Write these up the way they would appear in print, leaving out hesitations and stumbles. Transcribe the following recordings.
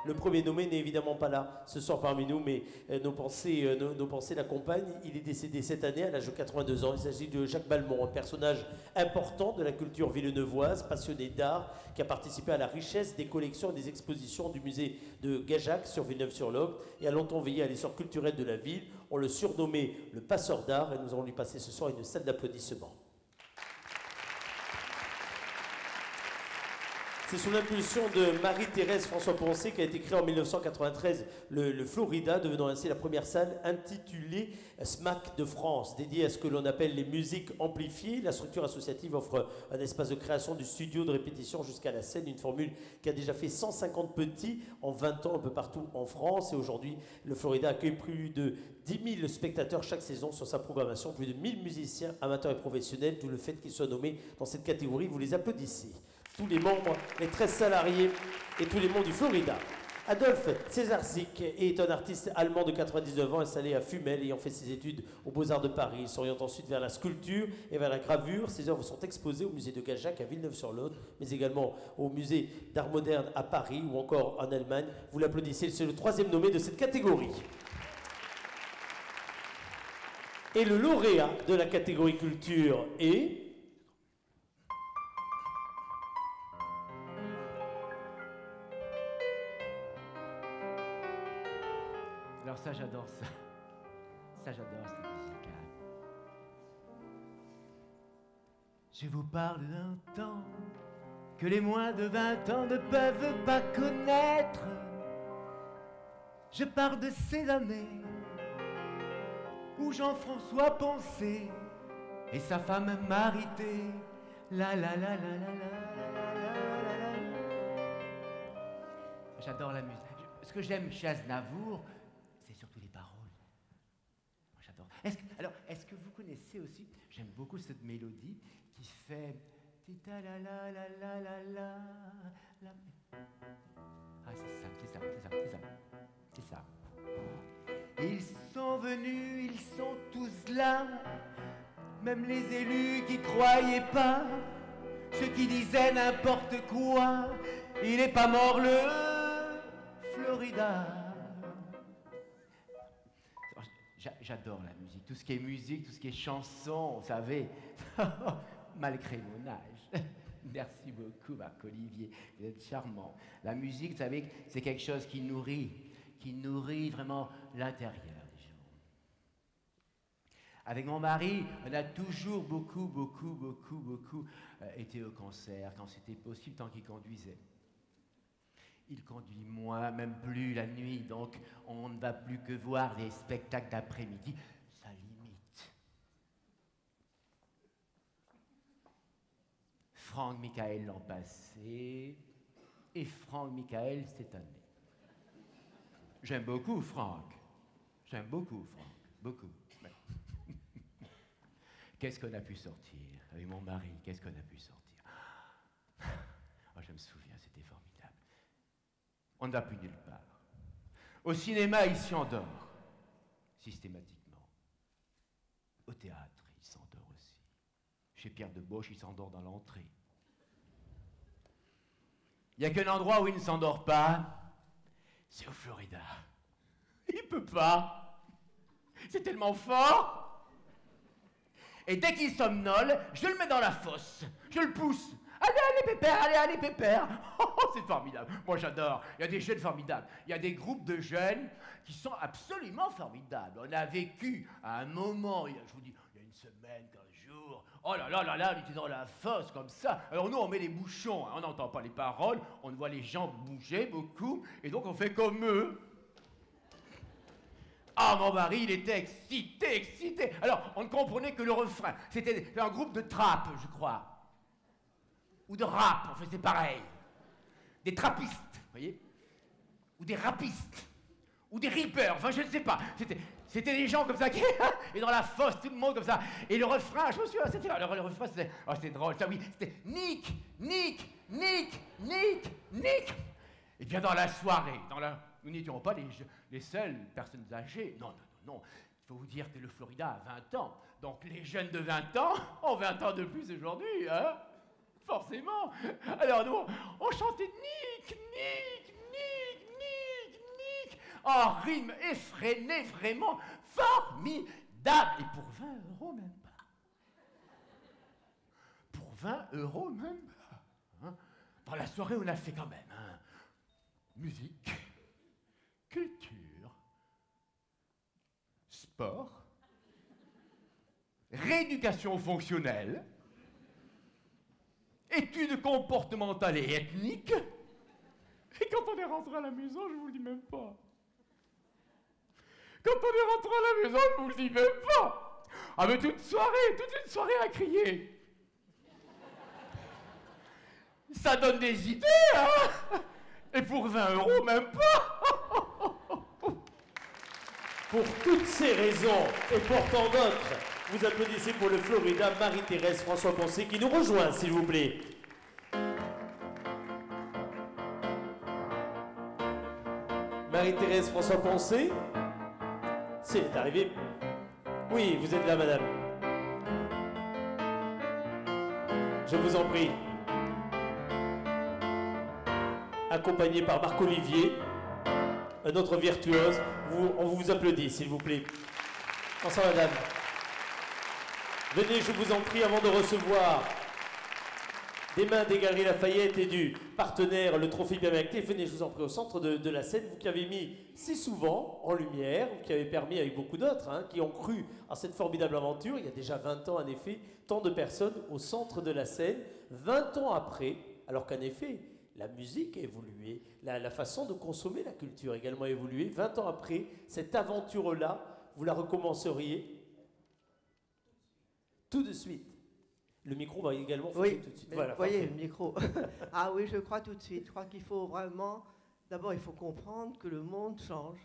Le premier nommé n'est évidemment pas là ce soir parmi nous, mais nos pensées l'accompagnent. Il est décédé cette année à l'âge de 82 ans. Il s'agit de Jacques Balmont, un personnage important de la culture villeneuvoise, passionné d'art, qui a participé à la richesse des collections et des expositions du musée de Gajac sur Villeneuve-sur-Lot et a longtemps veillé à l'essor culturel de la ville. On le surnommait le passeur d'art et nous allons lui passer ce soir une salle d'applaudissements. C'est sous l'impulsion de Marie-Thérèse François-Poncet qu'a été créé en 1993 le Florida, devenant ainsi la première salle intitulée SMAC de France, dédiée à ce que l'on appelle les musiques amplifiées. La structure associative offre un espace de création du studio, de répétition jusqu'à la scène, une formule qui a déjà fait 150 petits en 20 ans un peu partout en France. Et aujourd'hui, le Florida accueille plus de 10 000 spectateurs chaque saison sur sa programmation, plus de 1000 musiciens amateurs et professionnels, d'où le fait qu'ils soient nommés dans cette catégorie. Vous les applaudissez. Tous les membres, les 13 salariés et tous les membres du Florida. Adolphe Césarczyk est un artiste allemand de 99 ans installé à Fumel, ayant fait ses études aux Beaux-Arts de Paris. Il s'oriente ensuite vers la sculpture et vers la gravure. Ses œuvres sont exposées au musée de Gajac à Villeneuve-sur-Lot, mais également au musée d'art moderne à Paris ou encore en Allemagne. Vous l'applaudissez, c'est le troisième nommé de cette catégorie. Et le lauréat de la catégorie culture est... Alors ça, j'adore ça. Ça, j'adore cette musique-là. Je vous parle d'un temps que les moins de 20 ans ne peuvent pas connaître. Je parle de ces années où Jean-François Poncet et sa femme Marité, la la la la la la la la la. J'adore la musique. Ce que j'aime chez Aznavour, c'est surtout les paroles. Moi, j'adore. Est-ce que vous connaissez aussi, j'aime beaucoup cette mélodie qui fait tita la la la la la la la. Ah, c'est ça. Ils sont venus, ils sont tous là, même les élus qui croyaient pas, ceux qui disaient n'importe quoi. Il n'est pas mort le Florida. J'adore la musique, tout ce qui est musique, tout ce qui est chanson, vous savez, malgré mon âge. Merci beaucoup, Marc-Olivier, vous êtes charmant. La musique, vous savez, c'est quelque chose qui nourrit vraiment l'intérieur des gens. Avec mon mari, on a toujours beaucoup été au concert, quand c'était possible, tant qu'il conduisait. Il conduit moins, même plus la nuit, donc on ne va plus que voir les spectacles d'après-midi. Ça limite. Franck Michael l'an passé et Franck Michael cette année. J'aime beaucoup Franck. Beaucoup. Ouais. Qu'est-ce qu'on a pu sortir avec mon mari? Qu'est-ce qu'on a pu sortir? Oh, je me souviens, c'était formidable. On ne va plus nulle part. Au cinéma, il s'endort, systématiquement. Au théâtre, il s'endort aussi. Chez Pierre Debauche, il s'endort dans l'entrée. Il n'y a qu'un endroit où il ne s'endort pas, c'est au Florida. Il ne peut pas. C'est tellement fort. Et dès qu'il somnole, je le mets dans la fosse. Je le pousse. Allez, pépère. Oh, c'est formidable. Moi, j'adore. Il y a des jeunes formidables. Il y a des groupes de jeunes qui sont absolument formidables. On a vécu à un moment, je vous dis, il y a une semaine, 15 jours. Oh là, on était dans la fosse comme ça. Alors nous, on met les bouchons. Hein. On n'entend pas les paroles. On voit les gens bouger beaucoup. Et donc, on fait comme eux. Ah, mon mari, il était excité. Alors, on ne comprenait que le refrain. C'était un groupe de trap, je crois. Ou de rap, on faisait pareil. Des trappistes, vous voyez? Ou des rapistes. Ou des rippers, enfin je ne sais pas. C'était des gens comme ça qui... Et dans la fosse, tout le monde comme ça. Et le refrain, je me souviens, c'était... Le refrain, c'était... Oh, c'était drôle, ça oui. C'était Nick. Et bien dans la soirée, nous n'étions pas les seules personnes âgées. Non. Il faut vous dire que le Florida a 20 ans. Donc les jeunes de 20 ans ont 20 ans de plus aujourd'hui, hein? Forcément. Alors nous, on chantait Nick. en rime effrénée, vraiment formidable. Et pour 20 € même pas. Pour 20 € même pas. Hein. Dans la soirée, on a fait quand même hein. Musique, culture, sport, rééducation fonctionnelle, études comportementales et ethniques. Et quand on est rentré à la maison, je vous le dis même pas. Quand on est rentré à la maison, je vous le dis même pas. Ah mais toute une soirée à crier. Ça donne des idées, hein. Et pour 20 €, même pas. Pour toutes ces raisons et pour tant d'autres, vous applaudissez pour le Florida Marie-Thérèse François-Poncet qui nous rejoint, s'il vous plaît. Marie-Thérèse François-Poncet, c'est elle est arrivée. Oui, vous êtes là, madame. Je vous en prie. Accompagné par Marc-Olivier, un autre virtuose. On vous applaudit, s'il vous plaît. Bonsoir, madame. Venez, je vous en prie, avant de recevoir des mains des Galeries Lafayette et du partenaire, le Trophée Bien Mérité, venez, je vous en prie, au centre de la scène, vous qui avez mis si souvent en lumière, vous qui avez permis, avec beaucoup d'autres, hein, qui ont cru à cette formidable aventure, il y a déjà 20 ans, en effet, tant de personnes au centre de la scène, 20 ans après, alors qu'en effet, la musique a évolué, la façon de consommer la culture a également évolué. 20 ans après, cette aventure-là, vous la recommenceriez tout de suite. Le micro va également fonctionner tout de suite. Voilà, vous voyez le micro. Ah oui, je crois tout de suite. Je crois qu'il faut vraiment... D'abord, il faut comprendre que le monde change,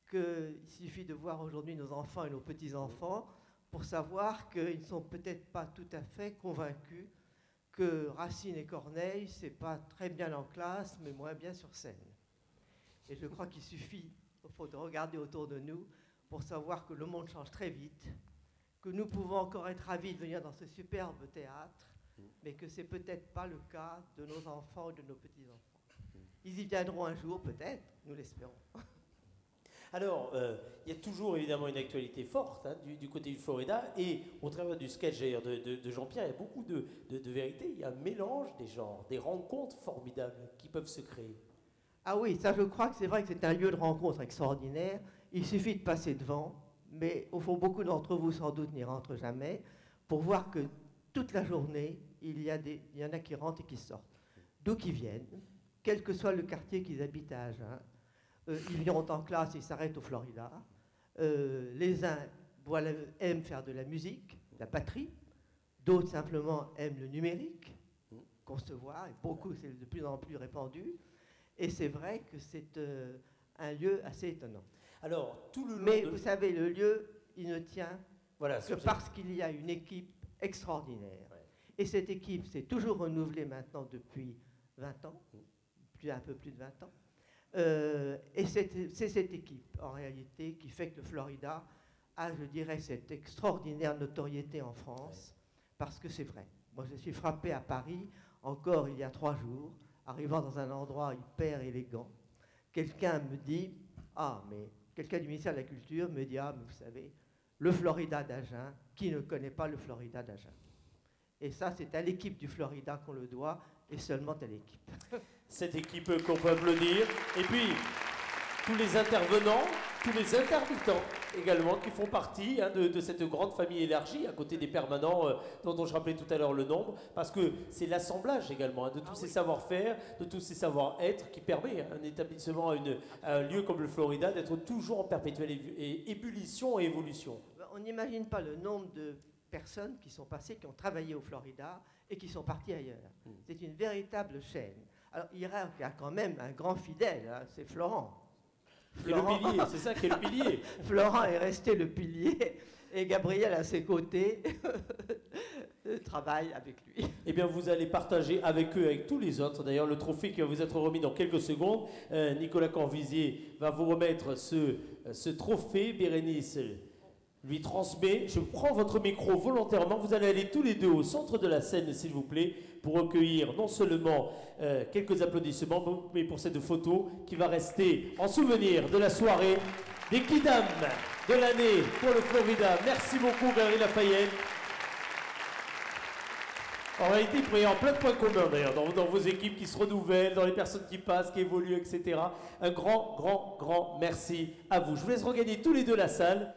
qu'il suffit de voir aujourd'hui nos enfants et nos petits-enfants pour savoir qu'ils ne sont peut-être pas tout à fait convaincus que Racine et Corneille, c'est pas très bien en classe, mais moins bien sur scène. Et je crois qu'il suffit, il faut de regarder autour de nous pour savoir que le monde change très vite, que nous pouvons encore être ravis de venir dans ce superbe théâtre, mais que c'est peut-être pas le cas de nos enfants ou de nos petits-enfants. Ils y viendront un jour, peut-être, nous l'espérons. Alors, il y a toujours évidemment une actualité forte hein, du côté du Florida, et au travers du sketch de Jean-Pierre, il y a beaucoup de vérité. Il y a un mélange des genres, des rencontres formidables qui peuvent se créer. Ah oui, ça je crois que c'est vrai que c'est un lieu de rencontre extraordinaire. Il suffit de passer devant, mais au fond, beaucoup d'entre vous sans doute n'y rentrent jamais, pour voir que toute la journée, il y en a qui rentrent et qui sortent. D'où qu'ils viennent, quel que soit le quartier qu'ils habitent à Agen. Ils viennent en classe, ils s'arrêtent au Florida. Les uns aiment faire de la musique, de la batterie. D'autres simplement aiment le numérique, concevoir. Et beaucoup, c'est de plus en plus répandu. Et c'est vrai que c'est un lieu assez étonnant. Alors, tout le long Mais vous savez, le lieu, il ne tient que parce qu'il y a une équipe extraordinaire. Ouais. Et cette équipe s'est toujours renouvelée maintenant depuis 20 ans, un peu plus de 20 ans. Et c'est cette équipe, en réalité, qui fait que le Florida a, je dirais, cette extraordinaire notoriété en France, parce que c'est vrai. Moi, je suis frappé à Paris, encore il y a 3 jours, arrivant dans un endroit hyper élégant. Quelqu'un me dit, quelqu'un du ministère de la Culture me dit, mais vous savez, le Florida d'Agen, qui ne connaît pas le Florida d'Agen? Et ça, c'est à l'équipe du Florida qu'on le doit, et seulement à l'équipe. Cette équipe qu'on peut applaudir. Et puis, tous les intervenants, tous les intermittents également, qui font partie hein, de cette grande famille élargie, à côté des permanents dont je rappelais tout à l'heure le nombre, parce que c'est l'assemblage également hein, de tous ces savoir-faire, de tous ces savoir-être, qui permet à un établissement, à un lieu comme le Florida, d'être toujours en perpétuelle ébullition et évolution. On n'imagine pas le nombre de personnes qui sont passées, qui ont travaillé au Florida et qui sont parties ailleurs. C'est une véritable chaîne. Alors, il y a quand même un grand fidèle, hein, c'est Florent. Florent. Le pilier, c'est ça qui est le pilier. Florent est resté le pilier et Gabriel à ses côtés travaille avec lui. Eh bien, vous allez partager avec eux, avec tous les autres. D'ailleurs, le trophée qui va vous être remis dans quelques secondes. Nicolas Corvisier va vous remettre ce trophée. Bérénice lui transmet. Je prends votre micro volontairement. Vous allez aller tous les deux au centre de la scène, s'il vous plaît, pour recueillir non seulement quelques applaudissements, mais pour cette photo qui va rester en souvenir de la soirée des Kidam de l'année pour le Florida. Merci beaucoup, Galerie Lafayette. En réalité, il pourrait y avoir plein de points communs d'ailleurs dans vos équipes qui se renouvellent, dans les personnes qui passent, qui évoluent, etc. Un grand, grand, grand merci à vous. Je vous laisse regagner tous les deux la salle.